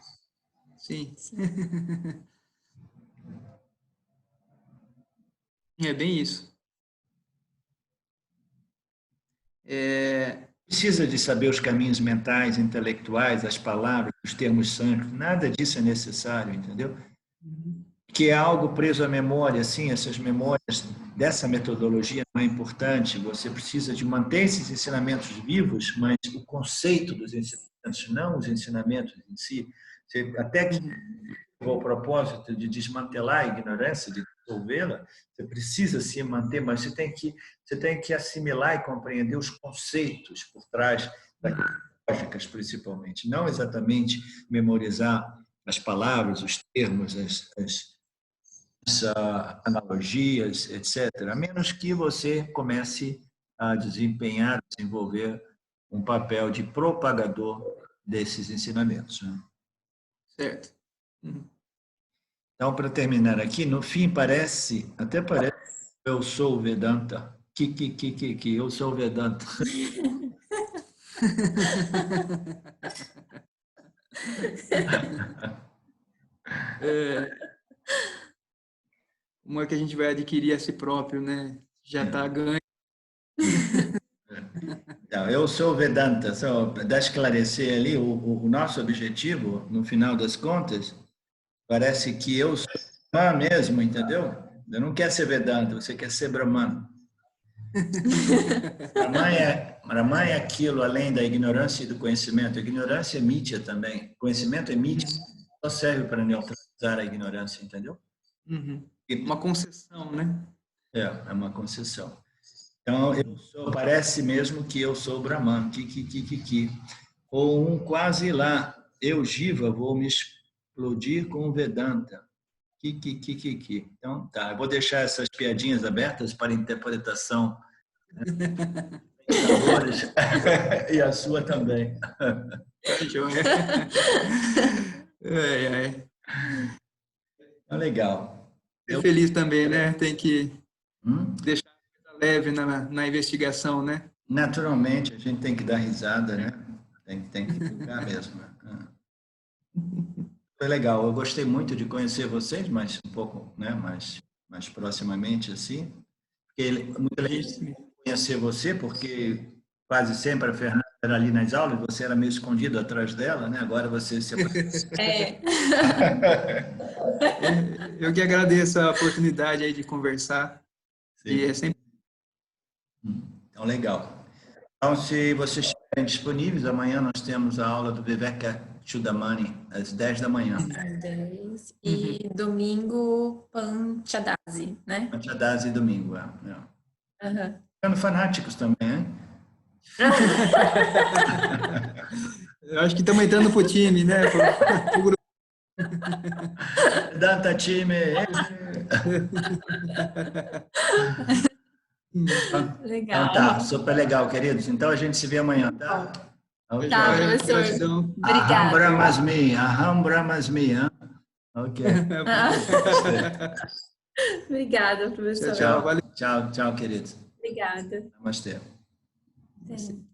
Sim. É bem isso. Precisa de saber os caminhos mentais, intelectuais, as palavras, os termos sânscritos, nada disso é necessário, entendeu? Que é algo preso à memória, assim, essas memórias dessa metodologia não é importante, você precisa de manter esses ensinamentos vivos, mas o conceito dos ensinamentos, não os ensinamentos em si, você, até que o propósito de desmantelar a ignorância, de dissolvê-la, você precisa se manter, mas você tem que assimilar e compreender os conceitos por trás das lógicas, principalmente. Não exatamente memorizar as palavras, os termos, as analogias, etc. A menos que você comece a desenvolver um papel de propagador desses ensinamentos. Né? Certo. Então, para terminar aqui, no fim até parece que eu sou o Vedanta. Que eu sou o Vedanta. Como é que a gente vai adquirir a si próprio, né? Já está ganho. Então, eu sou o Vedanta. Só para esclarecer ali, o nosso objetivo, no final das contas, parece que eu sou Brahman mesmo, entendeu? Você não quer ser Vedanta, você quer ser Brahman. Brahman é aquilo além da ignorância e do conhecimento. A ignorância é mítia também. O conhecimento é mítia, só serve para neutralizar a ignorância, entendeu? Uma concessão, né? É uma concessão. Então, parece mesmo que eu sou Brahman, ou um quase lá, eu, Jiva, vou me explodir com o Vedanta. Então, tá, eu vou deixar essas piadinhas abertas para interpretação e a sua também. Legal. Ser feliz também, né? Tem que deixar leve na investigação, né? Naturalmente, a gente tem que dar risada, né? Tem que ficar mesmo. Foi legal. Eu gostei muito de conhecer vocês, mas um pouco, né? Mais proximamente, assim. Porque muita gente conhecer você, porque quase sempre a Fernanda era ali nas aulas, você era meio escondido atrás dela, né? Agora você se Eu que agradeço a oportunidade aí de conversar. Sim. E é sempre... Então, legal. Então, se você estiverem disponíveis, amanhã nós temos a aula do Viveka Chudamani, às 10 da manhã. Às 10. E domingo, Panchadasi, né? Panchadasi domingo, Uhum. Ficando fanáticos também, hein? Eu acho que estamos entrando pro time, né? Pro grupo. Danta time! Legal. Então tá, super legal, queridos. Então a gente se vê amanhã, tá? Okay. Tá, professor. Gratidão. Aham Obrigada. Brahmasmi, hein? Ok. Obrigada, professor. Tchau, tchau, queridos. Obrigada. Namastê. Sim.